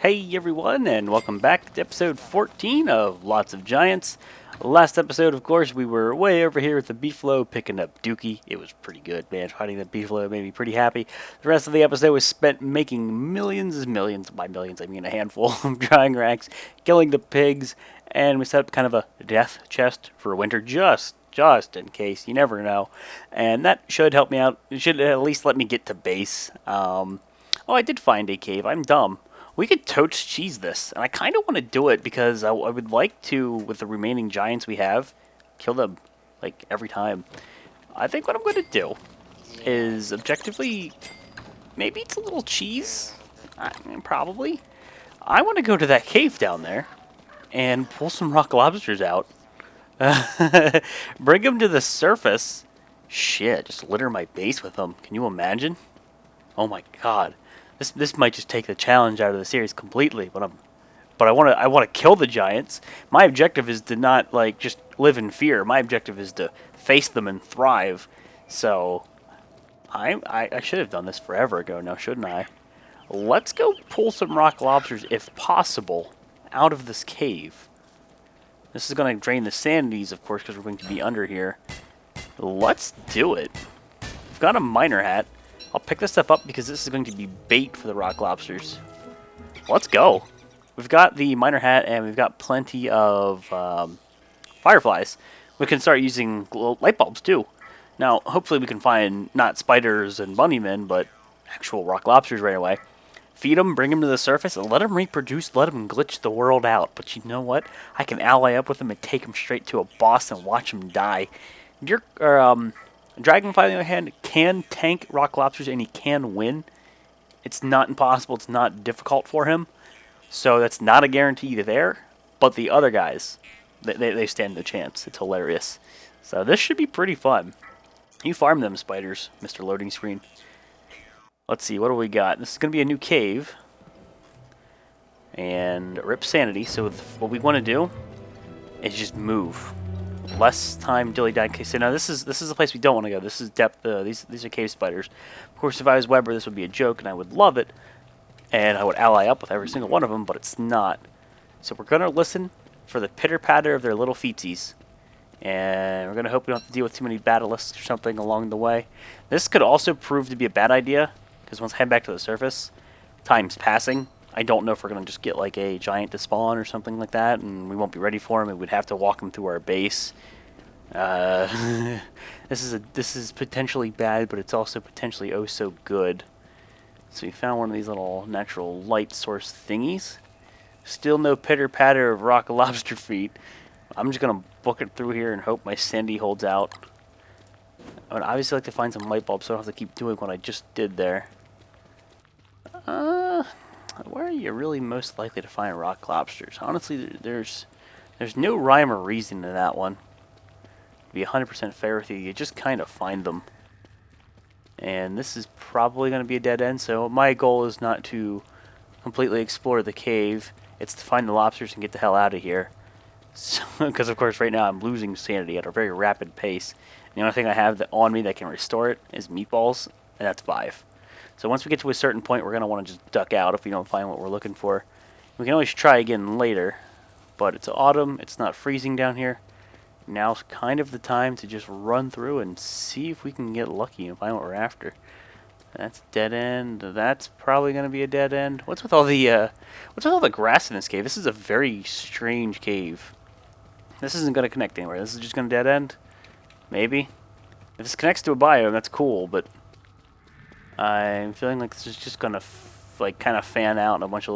Hey everyone, and welcome back to episode 14 of Lots of Giants. Last episode, of course, we were way over here with the Beefalo picking up Dookie. It was pretty good, man. Fighting the Beefalo made me pretty happy. The rest of the episode was spent making millions, by millions I mean a handful of drying racks, killing the pigs, and we set up kind of a death chest for winter just in case. You never know. And that should help me out. It should at least let me get to base. Oh, I did find a cave. I'm dumb. We could totes cheese this, and I kind of want to do it because I would like to, with the remaining giants we have, kill them, like, every time. I think what I'm going to do is objectively, maybe it's a little cheese, probably. I want to go to that cave down there and pull some rock lobsters out. Bring them to the surface. Shit, just litter my base with them. Can you imagine? Oh my god. This might just take the challenge out of the series completely, but I want to kill the giants. My objective is to not like just live in fear. My objective is to face them and thrive. So I should have done this forever ago now, shouldn't I? Let's go pull some rock lobsters if possible out of this cave. This is going to drain the sanities, of course, because we're going to be under here. Let's do it. We've got a miner hat. I'll pick this stuff up because this is going to be bait for the rock lobsters. Let's go. We've got the miner hat and we've got plenty of fireflies. We can start using light bulbs too. Now, hopefully we can find not spiders and bunnymen, but actual rock lobsters right away. Feed them, bring them to the surface, and let them reproduce, let them glitch the world out. But you know what? I can ally up with them and take them straight to a boss and watch them die. Dragonfly, on the other hand, can tank rock lobsters and he can win. It's not impossible. It's not difficult for him. So that's not a guarantee there. But the other guys, they stand a chance. It's hilarious. So this should be pretty fun. You farm them, spiders, Mr. Loading Screen. Let's see, what do we got? This is going to be a new cave. And rip sanity. So what we want to do is just move. Less time dilly-dally. Okay, so now this is the place we don't want to go. This is depth. These are cave spiders. Of course, if I was Weber, this would be a joke, and I would love it, and I would ally up with every single one of them. But it's not. So we're gonna listen for the pitter-patter of their little feetsies, and we're gonna hope we don't have to deal with too many battalists or something along the way. This could also prove to be a bad idea because once I head back to the surface, time's passing. I don't know if we're going to just get like a giant to spawn or something like that, and we won't be ready for him, and we'd have to walk him through our base. This is potentially bad, but it's also potentially oh so good. So we found one of these little natural light source thingies. Still no pitter-patter of rock lobster feet. I'm just going to book it through here and hope my sandy holds out. I would obviously like to find some light bulbs so I don't have to keep doing what I just did there. Where are you really most likely to find rock lobsters? Honestly, there's no rhyme or reason to that one. To be 100% fair with you, you just kind of find them. And this is probably going to be a dead end, so my goal is not to completely explore the cave. It's to find the lobsters and get the hell out of here. Because, of course, right now I'm losing sanity at a very rapid pace. And the only thing I have on me that can restore it is meatballs, and that's 5. So once we get to a certain point, we're going to want to just duck out if we don't find what we're looking for. We can always try again later, but it's autumn, it's not freezing down here. Now's kind of the time to just run through and see if we can get lucky and find what we're after. That's a dead end. That's probably going to be a dead end. What's with all the grass in this cave? This is a very strange cave. This isn't going to connect anywhere. This is just going to dead end. Maybe. If this connects to a biome, that's cool, but I'm feeling like this is just gonna kind of fan out in a bunch of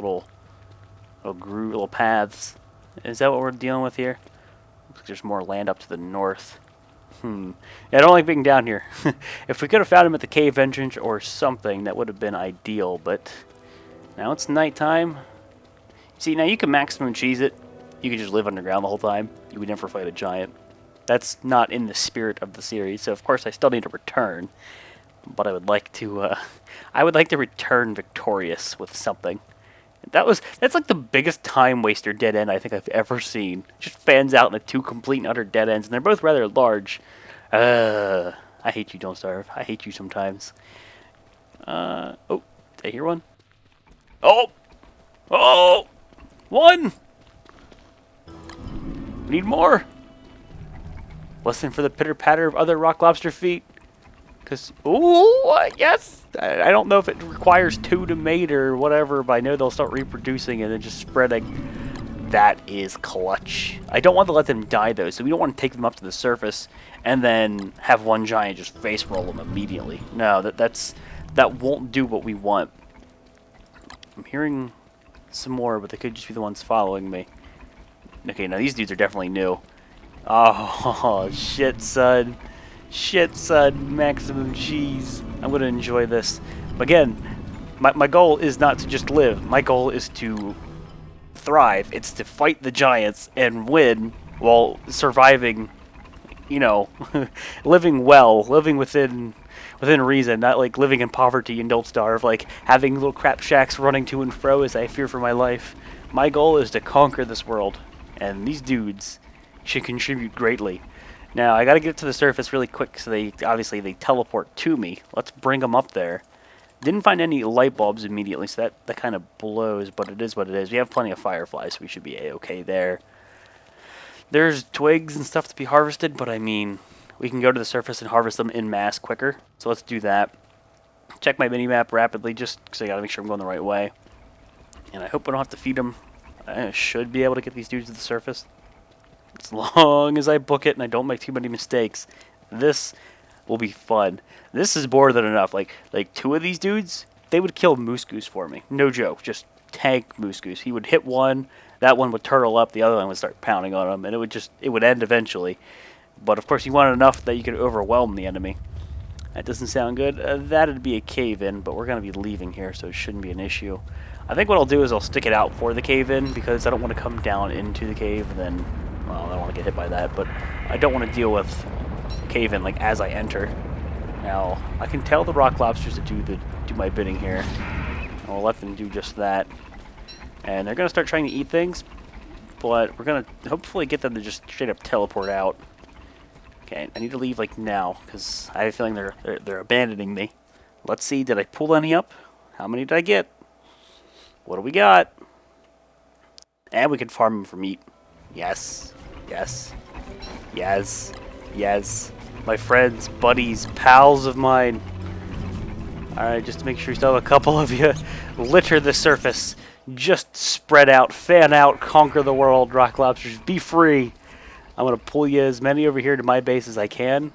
little paths. Is that what we're dealing with here? Looks like there's more land up to the north. Yeah, I don't like being down here. If we could have found him at the cave entrance or something, that would have been ideal. But now it's nighttime. See, now you can maximum cheese it. You could just live underground the whole time. You would never fight a giant. That's not in the spirit of the series. So of course I still need to return. But I would like to return victorious with something. That's like the biggest time waster dead end I think I've ever seen. Just fans out into 2 complete and utter dead ends, and they're both rather large. I hate you, Don't Starve. I hate you sometimes. Oh, did I hear one? Oh! Oh! One! Need more! Listen for the pitter-patter of other rock lobster feet. Because, ooh, yes! I don't know if it requires 2 to mate or whatever, but I know they'll start reproducing and then just spreading. That is clutch. I don't want to let them die, though, so we don't want to take them up to the surface and then have one giant just face roll them immediately. No, that won't do what we want. I'm hearing some more, but they could just be the ones following me. Okay, now these dudes are definitely new. Oh, shit, son. Shit, son. Maximum cheese. I'm going to enjoy this. Again, my goal is not to just live. My goal is to thrive. It's to fight the giants and win while surviving, you know, living well, living within reason, not like living in poverty and don't starve, like having little crap shacks running to and fro as I fear for my life. My goal is to conquer this world, and these dudes should contribute greatly. Now, I gotta get to the surface really quick, so they teleport to me. Let's bring them up there. Didn't find any light bulbs immediately, so that kind of blows, but it is what it is. We have plenty of fireflies, so we should be a-okay there. There's twigs and stuff to be harvested, but I mean, we can go to the surface and harvest them en masse quicker. So let's do that. Check my mini-map rapidly, just because I gotta make sure I'm going the right way. And I hope I don't have to feed them. I should be able to get these dudes to the surface. As long as I book it and I don't make too many mistakes, this will be fun. This is more than enough. Like 2 of these dudes, they would kill Moose Goose for me. No joke. Just tank Moose Goose. He would hit one, that one would turtle up, the other one would start pounding on him, and it would end eventually. But of course, you want enough that you could overwhelm the enemy. That doesn't sound good. That'd be a cave-in, but we're going to be leaving here, so it shouldn't be an issue. I think what I'll do is I'll stick it out for the cave-in, because I don't want to come down into the cave, and then, well, I don't want to get hit by that, but I don't want to deal with cave-in like as I enter. Now, I can tell the rock lobsters to do my bidding here. I'll let them do just that. And they're going to start trying to eat things, but we're going to hopefully get them to just straight up teleport out. Okay, I need to leave like now, because I have a feeling they're abandoning me. Let's see, did I pull any up? How many did I get? What do we got? And we can farm them for meat. Yes, yes, yes, yes. My friends, buddies, pals of mine. Alright, just to make sure we still have a couple of you. Litter the surface. Just spread out, fan out, conquer the world, rock lobsters. Be free. I'm going to pull you as many over here to my base as I can.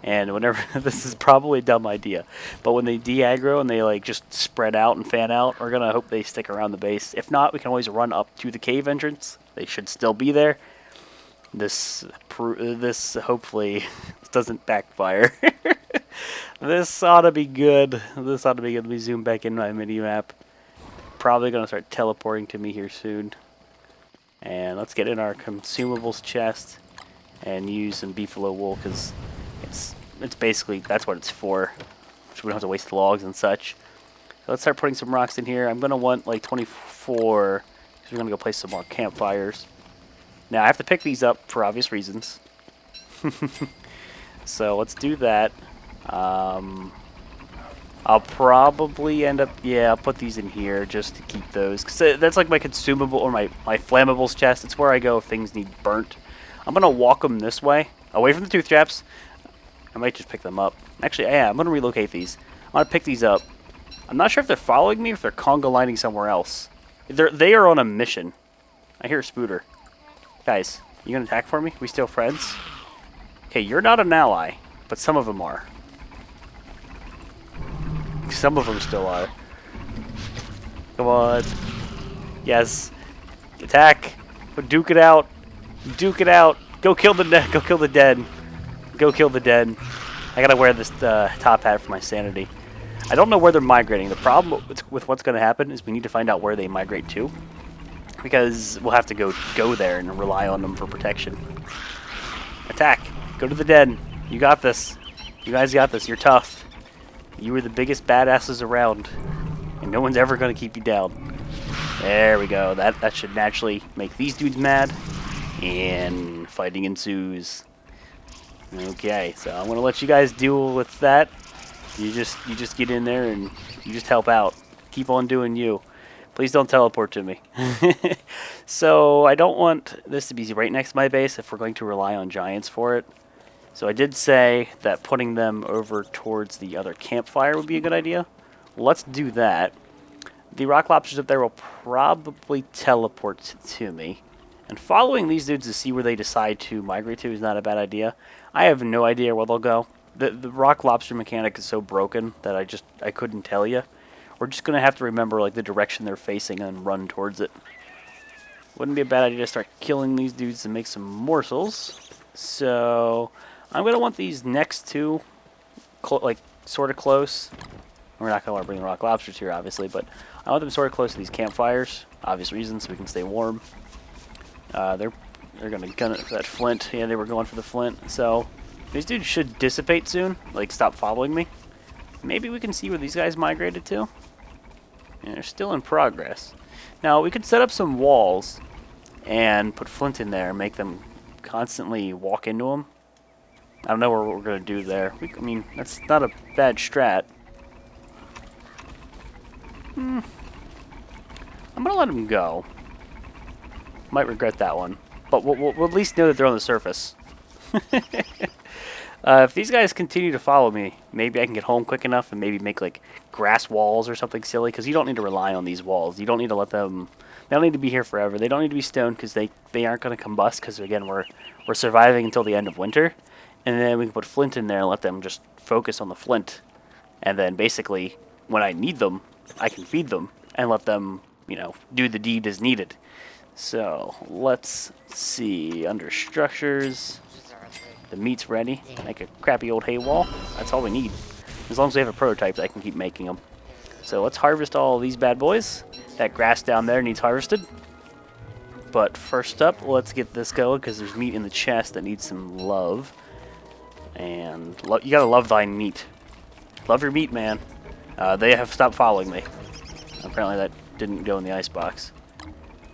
And whenever, this is probably a dumb idea, but when they de-aggro and they like just spread out and fan out, we're going to hope they stick around the base. If not, we can always run up to the cave entrance. They should still be there. This hopefully doesn't backfire. This ought to be good. This ought to be good. Let me zoom back in my mini-map. Probably going to start teleporting to me here soon. And let's get in our consumables chest and use some beefalo wool, because it's basically, that's what it's for. So we don't have to waste logs and such. So let's start putting some rocks in here. I'm going to want like 24, because we're going to go place some more campfires. Now I have to pick these up for obvious reasons. So let's do that. I'll probably end up, yeah, I'll put these in here just to keep those, because that's like my consumable, or my flammables chest. It's where I go if things need burnt. I'm going to walk them this way, away from the tooth traps. I might just pick them up. Actually, yeah, I'm going to relocate these. I'm going to pick these up. I'm not sure if they're following me or if they're conga lining somewhere else. They are on a mission. I hear a spooter. Guys, you going to attack for me? We still friends? Okay, you're not an ally, but some of them are. Some of them still are. Come on. Yes. Attack. Duke it out. Duke it out. Go kill the dead. Go kill the dead. Go kill the dead. I gotta wear this top hat for my sanity. I don't know where they're migrating. The problem with what's gonna happen is we need to find out where they migrate to, because we'll have to go there and rely on them for protection. Attack. Go to the den. You got this. You guys got this. You're tough. You were the biggest badasses around, and no one's ever going to keep you down. There we go. That should naturally make these dudes mad, and fighting ensues. Okay, so I'm going to let you guys deal with that. You just get in there and you just help out. Keep on doing you. Please don't teleport to me. So I don't want this to be right next to my base if we're going to rely on giants for it. So I did say that putting them over towards the other campfire would be a good idea. Let's do that. The rock lobsters up there will probably teleport to me. And following these dudes to see where they decide to migrate to is not a bad idea. I have no idea where they'll go. The rock lobster mechanic is so broken that I couldn't tell you. We're just going to have to remember like the direction they're facing and run towards it. Wouldn't be a bad idea to start killing these dudes to make some morsels. So I'm going to want these next two like sort of close. We're not going to want to bring the rock lobsters here, obviously, but I want them sort of close to these campfires. Obvious reasons, so we can stay warm. They're going to gun it for that flint. Yeah, they were going for the flint. So these dudes should dissipate soon, like stop following me. Maybe we can see where these guys migrated to. And they're still in progress. Now, we could set up some walls and put flint in there and make them constantly walk into them. I don't know what we're going to do there. I mean, that's not a bad strat. I'm going to let them go. Might regret that one. But we'll at least know that they're on the surface. If these guys continue to follow me, maybe I can get home quick enough and maybe make like grass walls or something silly, because you don't need to rely on these walls. You don't need to let them... They don't need to be here forever. They don't need to be stoned because they aren't going to combust, because again, we're surviving until the end of winter. And then we can put flint in there and let them just focus on the flint. And then basically, when I need them, I can feed them and let them, you know, do the deed as needed. So, let's see. Under structures... The meat's ready. Make a crappy old hay wall. That's all we need. As long as we have a prototype, I can keep making them. So let's harvest all these bad boys. That grass down there needs harvested. But first up, let's get this going, because there's meat in the chest that needs some love. And you gotta love thy meat. Love your meat, man. They have stopped following me. Apparently that didn't go in the icebox.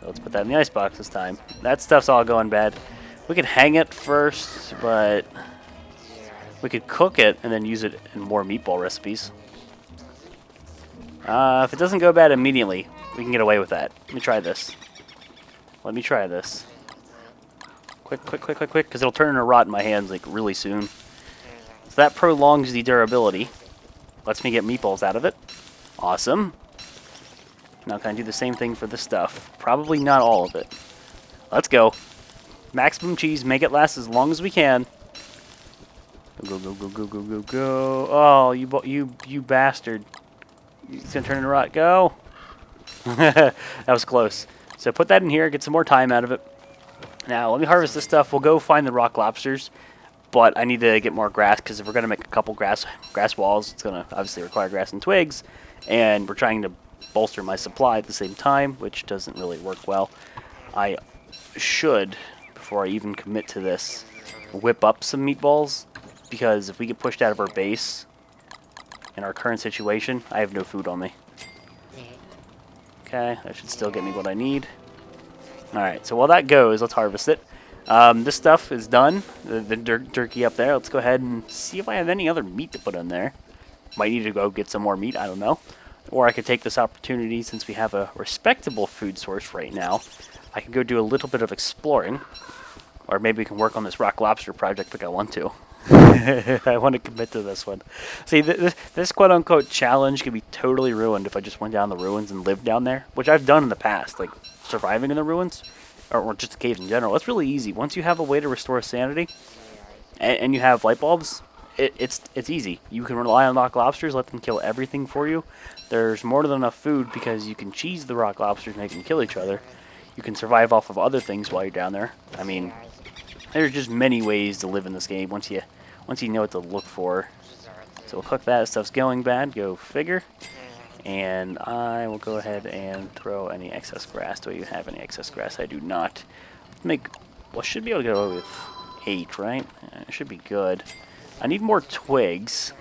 So let's put that in the icebox this time. That stuff's all going bad. We could hang it first, but we could cook it and then use it in more meatball recipes. If it doesn't go bad immediately, we can get away with that. Let me try this. Let me try this. Quick, quick, quick, quick, quick, because it'll turn into rot in my hands like really soon. So that prolongs the durability. Lets me get meatballs out of it. Awesome. Now can I do the same thing for the stuff? Probably not all of it. Let's go. Maximum cheese, make it last as long as we can. Go, go, go, go, go, go, go. Oh, you bastard. It's gonna turn into rot. Go. That was close. So put that in here, get some more time out of it. Now, let me harvest this stuff. We'll go find the rock lobsters. But I need to get more grass, because if we're gonna make a couple grass walls, it's gonna obviously require grass and twigs. And we're trying to bolster my supply at the same time, which doesn't really work well. I should, before I even commit to this, whip up some meatballs, because if we get pushed out of our base in our current situation, I have no food on me. Okay, that should still get me what I need. Alright, so while that goes, let's harvest it. This stuff is done, the turkey up there. Let's go ahead and see if I have any other meat to put in there. Might need to go get some more meat, I don't know. Or I could take this opportunity, since we have a respectable food source right now, I could go do a little bit of exploring. Or maybe we can work on this rock lobster project like I want to. I want to commit to this one. See, this quote-unquote challenge could be totally ruined if I just went down the ruins and lived down there, which I've done in the past, like surviving in the ruins, or just the caves in general. It's really easy. Once you have a way to restore sanity, and you have light bulbs, it's easy. You can rely on rock lobsters, let them kill everything for you. There's more than enough food because you can cheese the rock lobsters and they can kill each other. You can survive off of other things while you're down there. I mean, there's just many ways to live in this game once you know what to look for. So we'll cook that. Stuff's going bad. Go figure. And I will go ahead and throw any excess grass. Do you have any excess grass? I do not. Well, should be able to go with 8, right? It should be good. I need more twigs.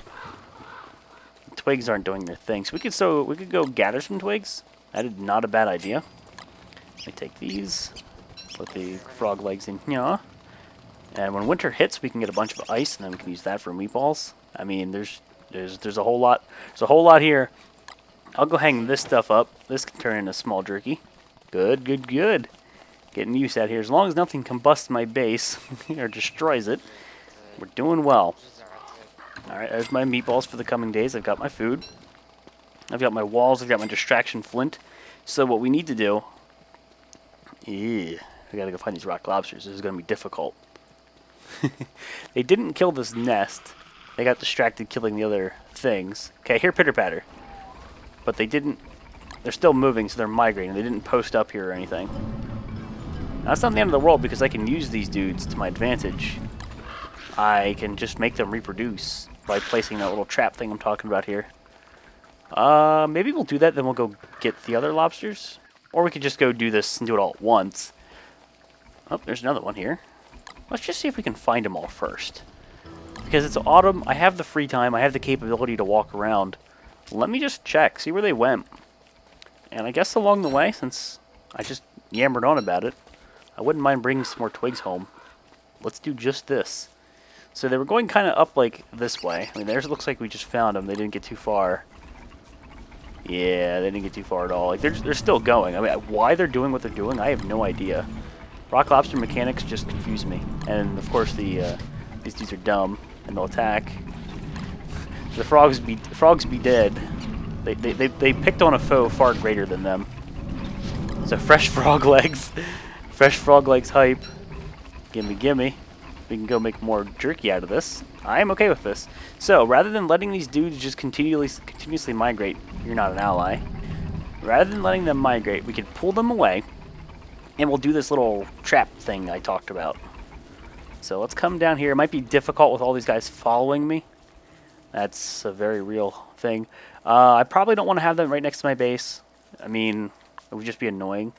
Twigs aren't doing their thing. So we could go gather some twigs. That is not a bad idea. Let me take these. Put the frog legs in here. And when winter hits, we can get a bunch of ice, and then we can use that for meatballs. I mean, there's a whole lot. There's a whole lot here. I'll go hang this stuff up. This can turn into small jerky. Good, good, good. Getting used out here. As long as nothing combusts my base or destroys it, we're doing well. Alright, there's my meatballs for the coming days. I've got my food. I've got my walls. I've got my distraction flint. So what we need to do... we gotta go find these rock lobsters. This is going to be difficult. They didn't kill this nest. They got distracted killing the other things. Okay, I hear pitter-patter. But they didn't... They're still moving, so they're migrating. They didn't post up here or anything. Now, that's not the end of the world, because I can use these dudes to my advantage. I can just make them reproduce by placing that little trap thing I'm talking about here. Maybe we'll do that, then we'll go get the other lobsters. Or we could just go do this and do it all at once. Oh, there's another one here. Let's just see if we can find them all first. Because it's autumn, I have the free time, I have the capability to walk around. Let me just check, see where they went. And I guess along the way, since I just yammered on about it, I wouldn't mind bringing some more twigs home. Let's do just this. So they were going kind of up like this way. I mean, theirs looks like we just found them. They didn't get too far. Yeah, they didn't get too far at all. Like they're still going. I mean, why they're doing what they're doing, I have no idea. Rock lobster mechanics just confuse me. And of course, these dudes are dumb and they'll attack. The frogs be dead. They picked on a foe far greater than them. So fresh frog legs, fresh frog legs hype. Gimme, gimme. We can go make more jerky out of this. I am okay with this. So rather than letting these dudes just continuously migrate, you're not an ally. Rather than letting them migrate, we could pull them away, and we'll do this little trap thing I talked about. So let's come down here. It might be difficult with all these guys following me. That's a very real thing. I probably don't want to have them right next to my base. I mean, it would just be annoying.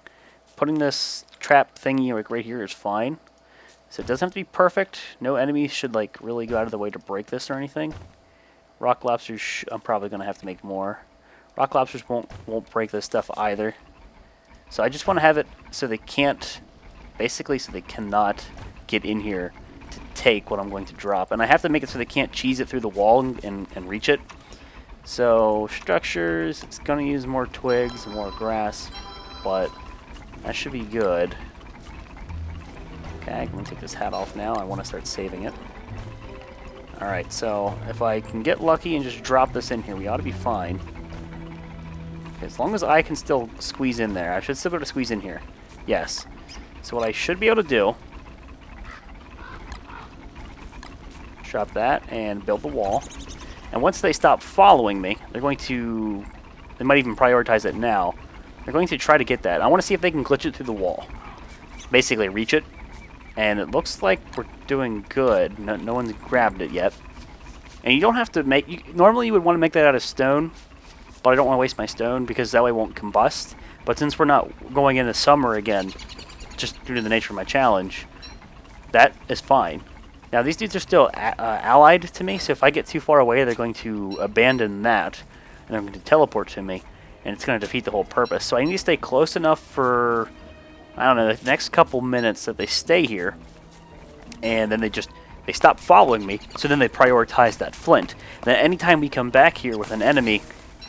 Putting this trap thingy like right here is fine. So it doesn't have to be perfect. No enemies should like really go out of the way to break this or anything. Rock lobsters, I'm probably going to have to make more. Rock lobsters won't break this stuff either. So I just want to have it so they can't, basically so they cannot get in here to take what I'm going to drop. And I have to make it so they can't cheese it through the wall and reach it. So structures, it's going to use more twigs and more grass, but that should be good. Okay, I'm going to take this hat off now. I want to start saving it. Alright, so if I can get lucky and just drop this in here, we ought to be fine. Okay, as long as I can still squeeze in there. I should still be able to squeeze in here. Yes. So what I should be able to do... drop that and build the wall. And once they stop following me, they're going to... They might even prioritize it now. They're going to try to get that. I want to see if they can glitch it through the wall. Basically, reach it. And it looks like we're doing good. No one's grabbed it yet. And you don't have to make... normally you would want to make that out of stone. But I don't want to waste my stone because that way it won't combust. But since we're not going into summer again, just due to the nature of my challenge, that is fine. Now these dudes are still allied to me, so if I get too far away, they're going to abandon that. And they're going to teleport to me. And it's going to defeat the whole purpose. So I need to stay close enough for... I don't know, the next couple minutes that they stay here, and then they stop following me, so then they prioritize that flint. And then anytime we come back here with an enemy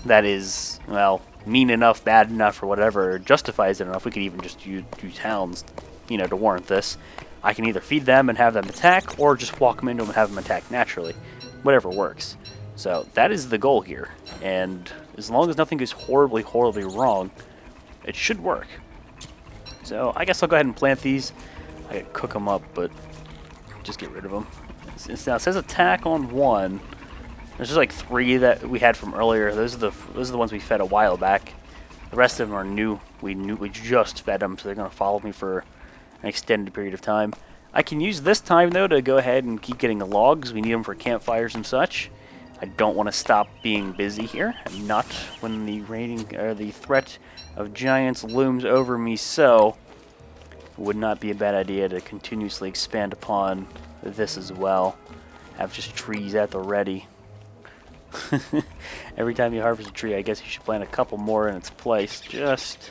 that is, well, mean enough, bad enough, or whatever, justifies it enough, we could even just use hounds, you know, to warrant this. I can either feed them and have them attack, or just walk them into them and have them attack naturally. Whatever works. So that is the goal here, and as long as nothing goes horribly, horribly wrong, it should work. So I guess I'll go ahead and plant these. I could cook them up, but just get rid of them. Now it says attack on one. There's just like 3 that we had from earlier. Those are the ones we fed a while back. The rest of them are new. We just fed them, so they're gonna follow me for an extended period of time. I can use this time though to go ahead and keep getting the logs. We need them for campfires and such. I don't want to stop being busy here, not when the threat of giants looms over me. So, it would not be a bad idea to continuously expand upon this as well. Have just trees at the ready. Every time you harvest a tree, I guess you should plant a couple more in its place, just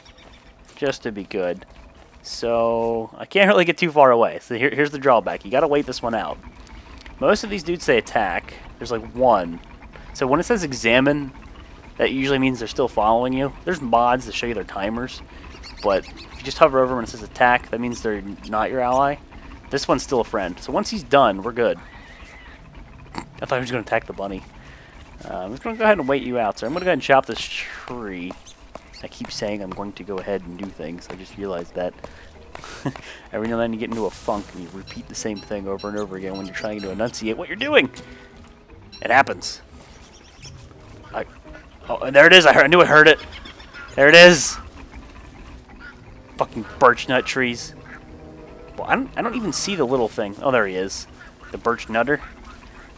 to be good. So, I can't really get too far away. So here's the drawback. You gotta wait this one out. Most of these dudes say attack. There's like 1. So when it says examine, that usually means they're still following you. There's mods that show you their timers, but if you just hover over when it says attack, that means they're not your ally. This one's still a friend. So once he's done, we're good. I thought he was going to attack the bunny. I'm just going to go ahead and wait you out. So I'm going to go ahead and chop this tree. I keep saying I'm going to go ahead and do things. I just realized that. Every now and then you get into a funk and you repeat the same thing over and over again when you're trying to enunciate what you're doing. It happens. Oh, there it is. I knew I heard it. There it is. Fucking birch nut trees. Well, I don't even see the little thing. Oh, there he is. The birch nutter.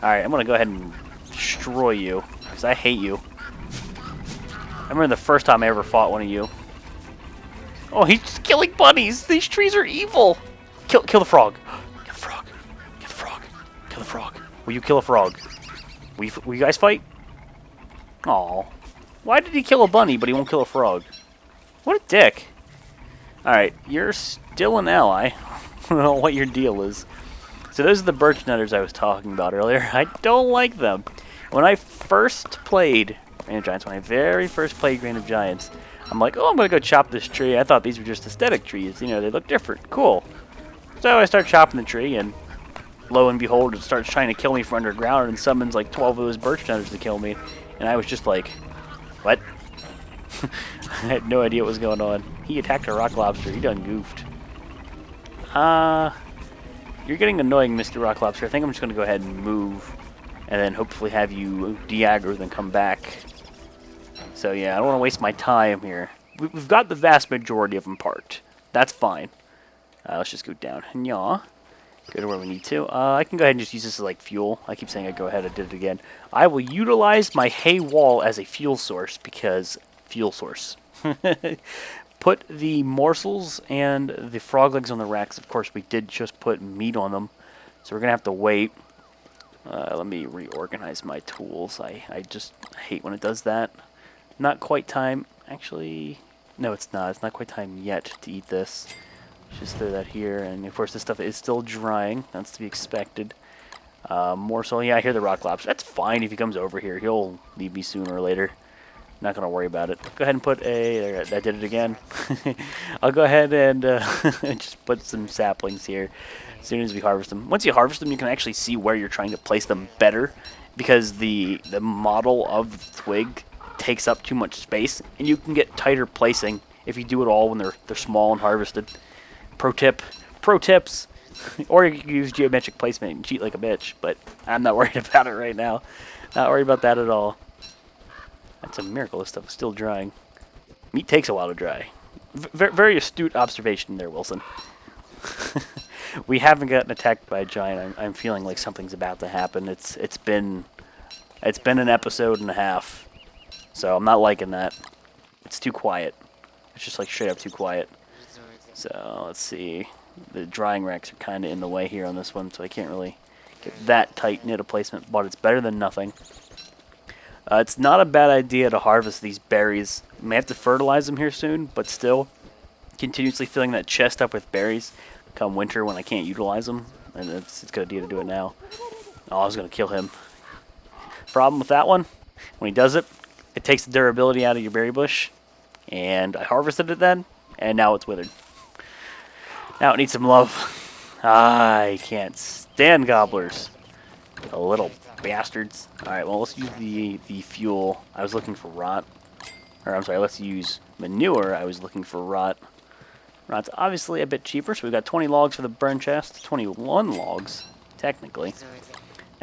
Alright, I'm going to go ahead and destroy you. Because I hate you. I remember the first time I ever fought one of you. Oh, he's just killing bunnies. These trees are evil. Kill the frog. Kill the frog. Kill the frog. Kill the frog. Will you kill a frog? Will you guys fight? Aw. Why did he kill a bunny, but he won't kill a frog? What a dick. Alright, you're still an ally. I don't know what your deal is. So those are the birch nutters I was talking about earlier. I don't like them. When I first played Grain of Giants, when I very first played Grain of Giants, I'm like, oh, I'm going to go chop this tree. I thought these were just aesthetic trees. You know, they look different. Cool. So I start chopping the tree, and lo and behold, it starts trying to kill me from underground and summons like 12 of those birch nutters to kill me. And I was just like, what? I had no idea what was going on. He attacked a rock lobster. He done goofed. You're getting annoying, Mr. Rock Lobster. I think I'm just going to go ahead and move, and then hopefully have you de-aggro, then come back. So yeah, I don't want to waste my time here. We've got the vast majority of them parked. That's fine. Let's just go down. Yaw. Go to where we need to. I can go ahead and just use this as like fuel. I keep saying I go ahead. I did it again. I will utilize my hay wall as a fuel source because fuel source. Put the morsels and the frog legs on the racks. Of course, we did just put meat on them, so we're gonna have to wait. Let me reorganize my tools. I just hate when it does that. Not quite time. Actually, no, it's not. It's not quite time yet to eat this. Just throw that here, and of course this stuff is still drying. That's to be expected. Morsel, yeah, I hear the rock lobster. That's fine if he comes over here. He'll leave me sooner or later. Not going to worry about it. Go ahead and put a... I did it again. I'll go ahead and just put some saplings here as soon as we harvest them. Once you harvest them, you can actually see where you're trying to place them better because the model of the twig takes up too much space, and you can get tighter placing if you do it all when they're small and harvested. Pro tips. Or you can use geometric placement and cheat like a bitch, but I'm not worried about it right now. Not worried about that at all. That's a miracle this stuff is still drying. Meat takes a while to dry. Very astute observation there, Wilson. We haven't gotten attacked by a giant. I'm feeling like something's about to happen. It's been an episode and a half, so I'm not liking that. It's too quiet. It's just like straight up too quiet. So let's see. The drying racks are kind of in the way here on this one, so I can't really get that tight knit a placement, but it's better than nothing. It's not a bad idea to harvest these berries. I may have to fertilize them here soon, but still, continuously filling that chest up with berries come winter when I can't utilize them, and it's a good idea to do it now. Oh, I was going to kill him. Problem with that one, when he does it, it takes the durability out of your berry bush, and I harvested it then, and now it's withered. Now it needs some love. I can't stand gobblers. The little bastards. Alright, well, let's use the fuel. I was looking for rot. Or, I'm sorry, let's use manure. I was looking for rot. Rot's obviously a bit cheaper, so we've got 20 logs for the burn chest. 21 logs, technically.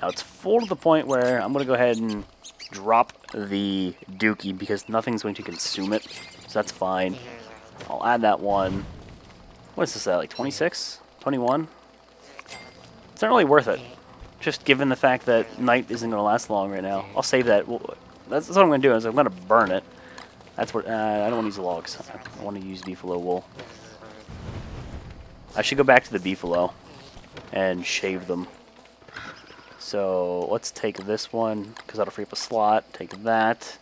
Now, it's full to the point where I'm going to go ahead and drop the dookie because nothing's going to consume it. So that's fine. I'll add that one. What is this at, like 26? 21? It's not really worth it. Just given the fact that night isn't going to last long right now. I'll save that. Well, that's what I'm going to do is I'm going to burn it. That's what I don't want to use the logs. I want to use beefalo wool. I should go back to the beefalo and shave them. So let's take this one because that'll free up a slot. Take that.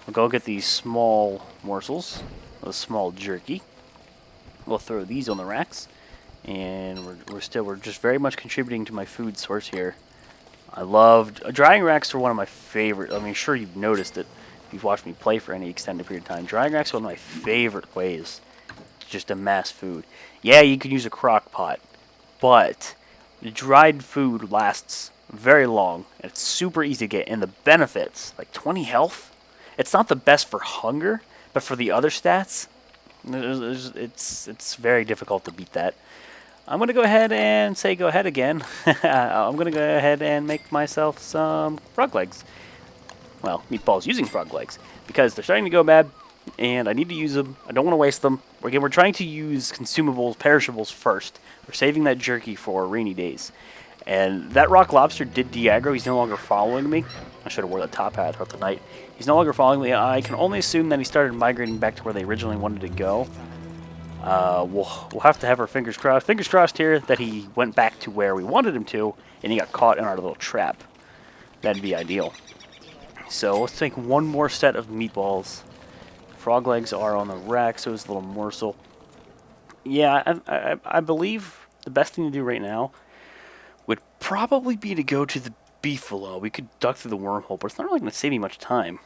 We'll go get these small morsels, the small jerky. We'll throw these on the racks. And we're just very much contributing to my food source here. I loved drying racks are one of my favorite. I mean, sure you've noticed it. If you've watched me play for any extended period of time, drying rack's one of my favorite ways to just amass food. Yeah, you can use a crock pot, but dried food lasts very long, and it's super easy to get. And the benefits, like 20 health, it's not the best for hunger, but for the other stats, it's very difficult to beat that. I'm going to go ahead and say go ahead again. I'm going to go ahead and make myself some frog legs. Well, meatballs using frog legs, because they're starting to go bad, and I need to use them. I don't want to waste them. Again, we're trying to use consumables, perishables first. We're saving that jerky for rainy days. And that rock lobster did de-aggro. He's no longer following me. I should have wore the top hat throughout the night. He's no longer following me. I can only assume that he started migrating back to where they originally wanted to go. We'll have to have our fingers crossed. Fingers crossed here that he went back to where we wanted him to, and he got caught in our little trap. That'd be ideal. So let's take one more set of meatballs. Frog legs are on the rack, so it's a little morsel. Yeah, I believe the best thing to do right now would probably be to go to the beefalo. We could duck through the wormhole, but it's not really going to save me much time.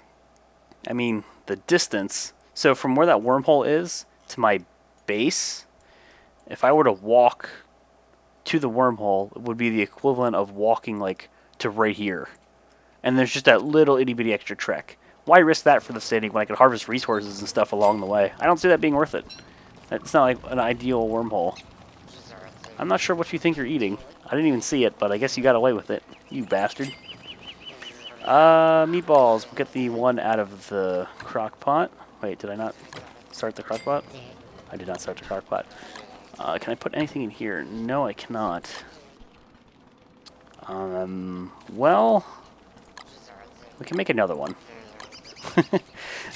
I mean, the distance. So from where that wormhole is to my base, if I were to walk to the wormhole, it would be the equivalent of walking like to right here. And there's just that little itty bitty extra trek. Why risk that for the city when I could harvest resources and stuff along the way? I don't see that being worth it. It's not like an ideal wormhole. I'm not sure what you think you're eating. I didn't even see it, but I guess you got away with it. You bastard. Meatballs. We'll get the one out of the crock pot. Wait, did I not start the crock pot? I did not start the crock pot. Can I put anything in here? No, I cannot. Well, we can make another one.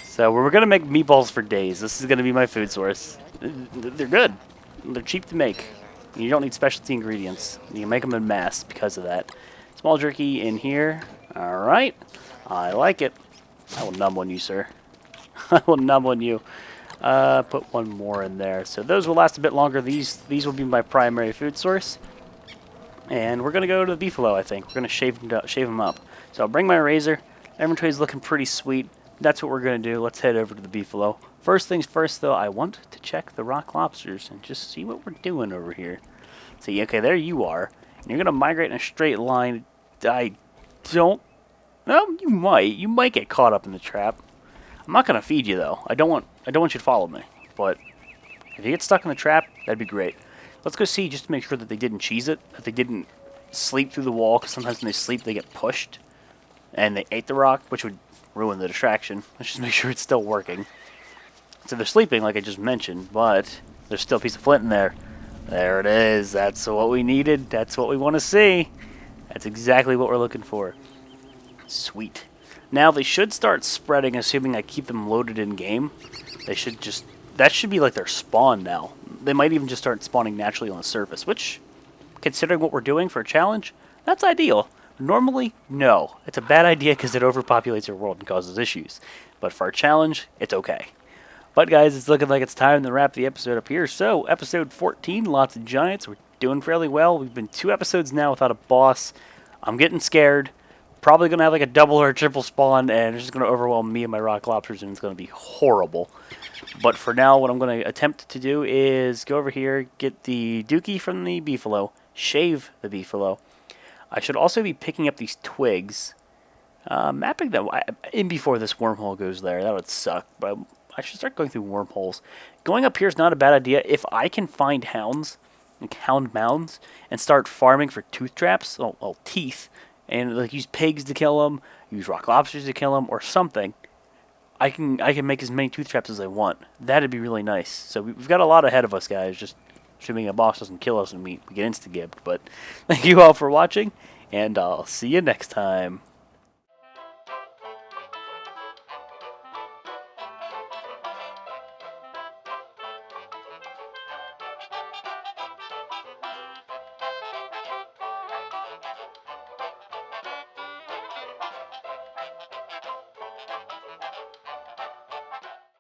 So we're going to make meatballs for days. This is going to be my food source. They're good. They're cheap to make. You don't need specialty ingredients. You can make them in mass because of that. Small jerky in here. Alright. I like it. I will numb on you, sir. I will numb on you. Put one more in there. So those will last a bit longer. These will be my primary food source. And we're going to go to the beefalo, I think. We're going to shave him up. So I'll bring my razor. Inventory's looking pretty sweet. That's what we're going to do. Let's head over to the beefalo. First things first, though, I want to check the rock lobsters and just see what we're doing over here. See, okay, there you are. And you're going to migrate in a straight line. I don't... No, you might. You might get caught up in the trap. I'm not going to feed you, though. I don't want you to follow me. But if you get stuck in the trap, that'd be great. Let's go see just to make sure that they didn't cheese it. That they didn't sleep through the wall, because sometimes when they sleep, they get pushed. And they ate the rock, which would ruin the distraction. Let's just make sure it's still working. So they're sleeping, like I just mentioned, but there's still a piece of flint in there. There it is. That's what we needed. That's what we want to see. That's exactly what we're looking for. Sweet. Now they should start spreading, assuming I keep them loaded in game. They should just... That should be like their spawn now. They might even just start spawning naturally on the surface, which, considering what we're doing for a challenge, that's ideal. Normally, no. It's a bad idea because it overpopulates your world and causes issues. But for a challenge, it's okay. But guys, it's looking like it's time to wrap the episode up here. So, episode 14, lots of giants. We're doing fairly well. We've been 2 episodes now without a boss. I'm getting scared. Probably going to have like a double or a triple spawn, and it's just going to overwhelm me and my rock lobsters, and it's going to be horrible. But for now, what I'm going to attempt to do is go over here, get the dookie from the beefalo, shave the beefalo. I should also be picking up these twigs, mapping them in before this wormhole goes there. That would suck, but I should start going through wormholes. Going up here is not a bad idea. If I can find hounds, like hound mounds, and start farming for tooth traps, teeth, and like use pigs to kill them, use rock lobsters to kill them, or something, I can make as many tooth traps as I want. That'd be really nice. So we've got a lot ahead of us, guys. Just assuming a boss doesn't kill us and we get insta-gibbed. But thank you all for watching, and I'll see you next time.